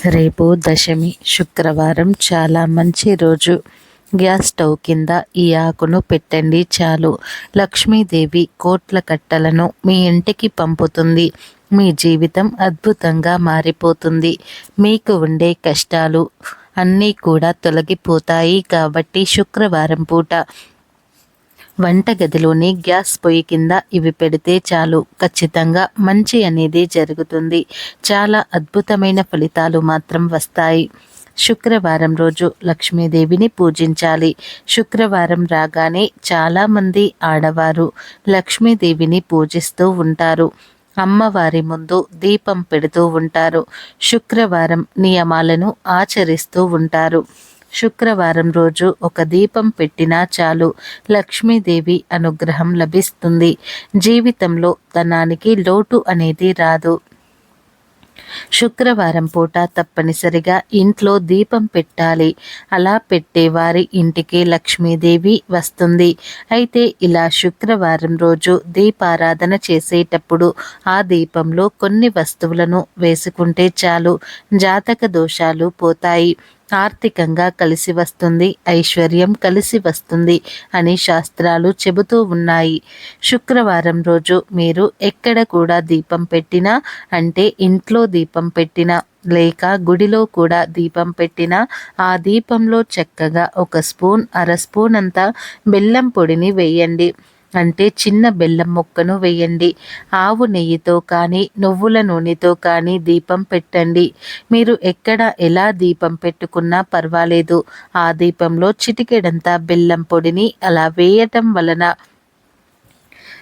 రేపు దశమి శుక్రవారం, చాలా మంచి రోజు. గ్యాస్ స్టవ్ కింద ఈ ఆకును పెట్టండి చాలు. లక్ష్మీదేవి కోట్ల కట్టలను మీ ఇంటికి పంపుతుంది. మీ జీవితం అద్భుతంగా మారిపోతుంది. మీకు ఉండే కష్టాలు అన్నీ కూడా తొలగిపోతాయి. కాబట్టి శుక్రవారం పూట వంటగదిలోని గ్యాస్ పొయ్యి కింద ఇవి పెడితే చాలు, ఖచ్చితంగా మంచి అనేది జరుగుతుంది. చాలా అద్భుతమైన ఫలితాలు మాత్రం వస్తాయి. శుక్రవారం రోజు లక్ష్మీదేవిని పూజించాలి. శుక్రవారం రాగానే చాలామంది ఆడవారు లక్ష్మీదేవిని పూజిస్తూ ఉంటారు. అమ్మవారి ముందు దీపం పెడుతూ ఉంటారు. శుక్రవారం నియమాలను ఆచరిస్తూ ఉంటారు. శుక్రవారం రోజు ఒక దీపం పెట్టినా చాలు, లక్ష్మీదేవి అనుగ్రహం లభిస్తుంది. జీవితంలో ధనానికి లోటు అనేది రాదు. శుక్రవారం పూట తప్పనిసరిగా ఇంట్లో దీపం పెట్టాలి. అలా పెట్టేవారి ఇంటికి లక్ష్మీదేవి వస్తుంది. అయితే ఇలా శుక్రవారం రోజు దీపారాధన చేసేటప్పుడు ఆ దీపంలో కొన్ని వస్తువులను వేసుకుంటే చాలు, జాతక దోషాలు పోతాయి. ఆర్థికంగా కలిసి వస్తుంది, ఐశ్వర్యం కలిసి వస్తుంది అని శాస్త్రాలు చెబుతూ ఉన్నాయి. శుక్రవారం రోజు మీరు ఎక్కడ కూడా దీపం పెట్టినా, అంటే ఇంట్లో దీపం పెట్టినా లేక గుడిలో కూడా దీపం పెట్టినా, ఆ దీపంలో చక్కగా ఒక స్పూన్, అర స్పూన్ అంతా బెల్లం పొడిని వేయండి. అంటే చిన్న బెల్లం ముక్కను వేయండి. ఆవు నెయ్యితో కానీ నువ్వుల నూనెతో కానీ దీపం పెట్టండి. మీరు ఎక్కడ ఎలా దీపం పెట్టుకున్నా పర్వాలేదు. ఆ దీపంలో చిటికెడంతా బెల్లం పొడిని అలా వేయటం వలన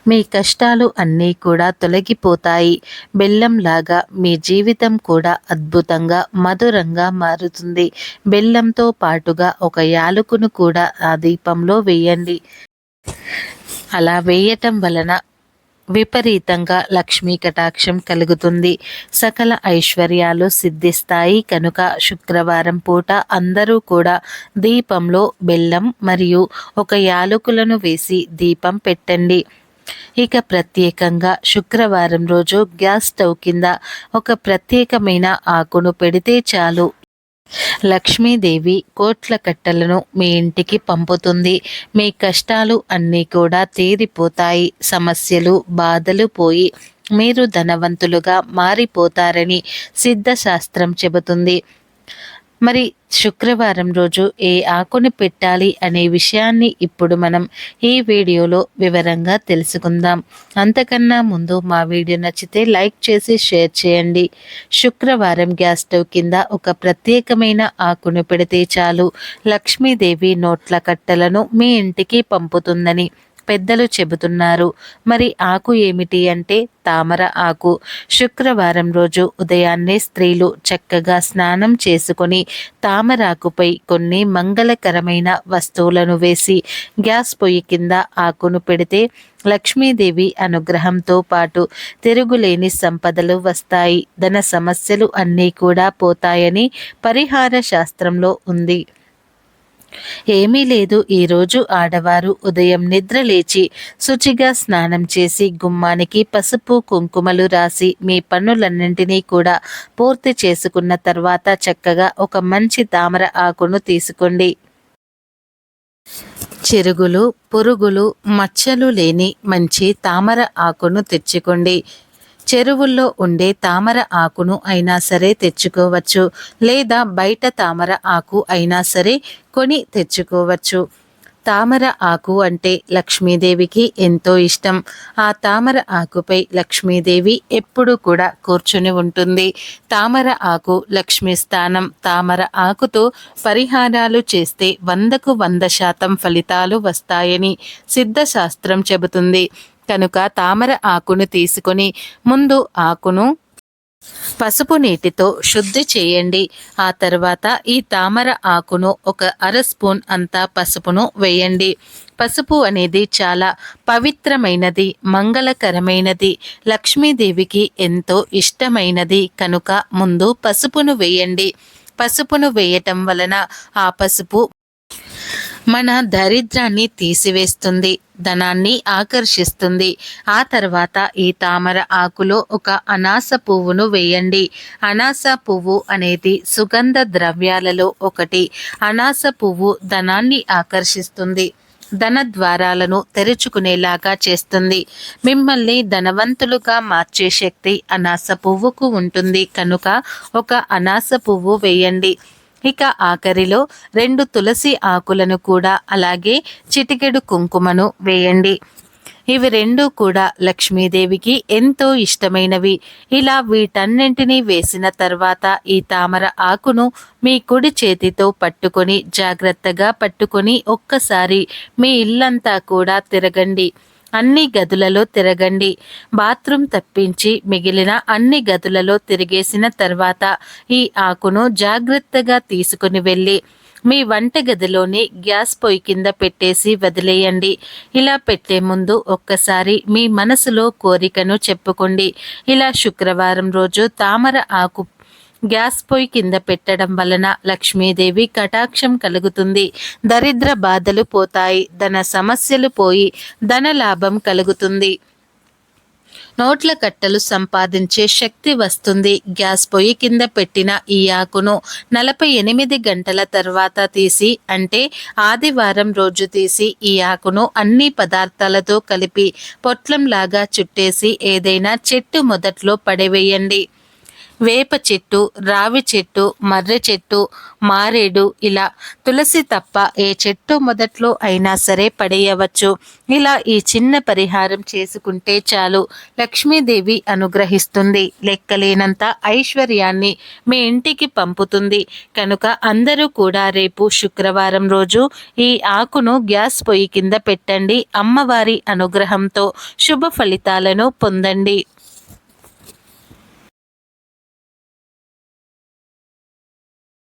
మీ కష్టాలు అన్నీ కూడా తొలగిపోతాయి. బెల్లంలాగా మీ జీవితం కూడా అద్భుతంగా మధురంగా మారుతుంది. బెల్లంతో పాటుగా ఒక యాలకును కూడా ఆ దీపంలో వేయండి. అలా వేయటం వలన విపరీతంగా లక్ష్మీ కటాక్షం కలుగుతుంది. సకల ఐశ్వర్యాలు సిద్ధిస్తాయి. కనుక శుక్రవారం పూట అందరూ కూడా దీపంలో బెల్లం మరియు ఒక యాలకులను వేసి దీపం పెట్టండి. ఇక ప్రత్యేకంగా శుక్రవారం రోజు గ్యాస్ స్టవ్ కింద ఒక ప్రత్యేకమైన ఆకును పెడితే చాలు, లక్ష్మీదేవి కోట్ల కట్టలను మీ ఇంటికి పంపుతుంది. మీ కష్టాలు అన్నీ కూడా తీరిపోతాయి. సమస్యలు, బాధలు పోయి మీరు ధనవంతులుగా మారిపోతారని సిద్ధశాస్త్రం చెబుతుంది. మరి శుక్రవారం రోజు ఏ ఆకుని పెట్టాలి అనే విషయాన్ని ఇప్పుడు మనం ఈ వీడియోలో వివరంగా తెలుసుకుందాం. అంతకన్నా ముందు మా వీడియో నచ్చితే లైక్ చేసి షేర్ చేయండి. శుక్రవారం గ్యాస్ స్టవ్ కింద ఒక ప్రత్యేకమైన ఆకును పెడితే చాలు, లక్ష్మీదేవి నోట్ల కట్టలను మీ ఇంటికి పంపుతుందని పెద్దలు చెబుతున్నారు. మరి ఆకు ఏమిటి అంటే తామర ఆకు. శుక్రవారం రోజు ఉదయాన్నే స్త్రీలు చక్కగా స్నానం చేసుకొని తామరాకుపై కొన్ని మంగళకరమైన వస్తువులను వేసి గ్యాస్ పొయ్యి కింద ఆకును పెడితే లక్ష్మీదేవి అనుగ్రహంతో పాటు తిరుగులేని సంపదలు వస్తాయి. ధన సమస్యలు అన్నీ కూడా పోతాయని పరిహార శాస్త్రంలో ఉంది. ఏమీ లేదు, ఈరోజు ఆడవారు ఉదయం నిద్ర లేచి శుచిగా స్నానం చేసి గుమ్మానికి పసుపు కుంకుమలు రాసి మీ పనులన్నింటినీ కూడా పూర్తి చేసుకున్న తర్వాత చక్కగా ఒక మంచి తామర ఆకును తీసుకోండి. చిరుగులు, పురుగులు, మచ్చలు లేని మంచి తామర ఆకును తెచ్చుకోండి. చెరువుల్లో ఉండే తామర ఆకును అయినా సరే తెచ్చుకోవచ్చు, లేదా బయట తామర ఆకు అయినా సరే కొని తెచ్చుకోవచ్చు. తామర ఆకు అంటే లక్ష్మీదేవికి ఎంతో ఇష్టం. ఆ తామర ఆకుపై లక్ష్మీదేవి ఎప్పుడూ కూడా కూర్చుని ఉంటుంది. తామర ఆకు లక్ష్మీ స్థానం. తామర ఆకుతో పరిహారాలు చేస్తే 100కు 100% ఫలితాలు వస్తాయని సిద్ధశాస్త్రం చెబుతుంది. కనుక తామర ఆకును తీసుకొని ముందు ఆకును పసుపు నీటితో శుద్ధి చేయండి. ఆ తర్వాత ఈ తామర ఆకును ఒక అర స్పూన్ అంతా పసుపును వేయండి. పసుపు అనేది చాలా పవిత్రమైనది, మంగళకరమైనది, లక్ష్మీదేవికి ఎంతో ఇష్టమైనది. కనుక ముందు పసుపును వేయండి. పసుపును వేయటం వలన ఆ పసుపు మన దరిద్రాన్ని తీసివేస్తుంది. ధనాన్ని ఆకర్షిస్తుంది. ఆ తర్వాత ఈ తామర ఆకులో ఒక అనాస పువ్వును వేయండి. అనాస పువ్వు అనేది సుగంధ ద్రవ్యాలలో ఒకటి. అనాస పువ్వు ధనాన్ని ఆకర్షిస్తుంది, ధన ద్వారాలను తెరుచుకునేలాగా చేస్తుంది. మిమ్మల్ని ధనవంతులుగా మార్చే శక్తి అనాస పువ్వుకు ఉంటుంది కనుక ఒక అనాస పువ్వు వేయండి. ఇక ఆఖరిలో 2 తులసి ఆకులను కూడా అలాగే చిటికెడు కుంకుమను వేయండి. ఇవి 2 కూడా లక్ష్మీదేవికి ఎంతో ఇష్టమైనవి. ఇలా వీటన్నింటినీ వేసిన తర్వాత ఈ తామర ఆకును మీ కుడి చేతితో పట్టుకొని జాగ్రత్తగా పట్టుకొని ఒక్కసారి మీ ఇల్లంతా కూడా తిరగండి. అన్ని గదులలో తిరగండి. బాత్రూమ్ తప్పించి మిగిలిన అన్ని గదులలో తిరిగేసిన తర్వాత ఈ ఆకును జాగ్రత్తగా తీసుకుని వెళ్ళి మీ వంటగదిలోని గ్యాస్ పొయ్యి కింద పెట్టేసి వదిలేయండి. ఇలా పెట్టే ముందు ఒక్కసారి మీ మనసులో కోరికను చెప్పుకోండి. ఇలా శుక్రవారం రోజు తామర ఆకు గ్యాస్ పొయ్యి కింద పెట్టడం వలన లక్ష్మీదేవి కటాక్షం కలుగుతుంది, దరిద్ర బాధలు పోతాయి, ధన సమస్యలు పోయి ధన లాభం కలుగుతుంది, నోట్ల కట్టలు సంపాదించే శక్తి వస్తుంది. గ్యాస్ పొయ్యి కింద పెట్టిన ఈ ఆకును 48 గంటల తర్వాత తీసి, అంటే ఆదివారం రోజు తీసి ఈ ఆకును అన్ని పదార్థాలతో కలిపి పొట్లంలాగా చుట్టేసి ఏదైనా చెట్టు మొదట్లో పడవేయండి. వేప చెట్టు, రావి చెట్టు, మర్రి చెట్టు, మారేడు, ఇలా తులసి తప్ప ఏ చెట్టు మొదట్లో అయినా సరే పడేయవచ్చు. ఇలా ఈ చిన్న పరిహారం చేసుకుంటే చాలు, లక్ష్మీదేవి అనుగ్రహిస్తుంది, లెక్కలేనంత ఐశ్వర్యాన్ని మీ ఇంటికి పంపుతుంది. కనుక అందరూ కూడా రేపు శుక్రవారం రోజు ఈ ఆకును గ్యాస్ పొయ్యి కింద పెట్టండి. అమ్మవారి అనుగ్రహంతో శుభ ఫలితాలను పొందండి.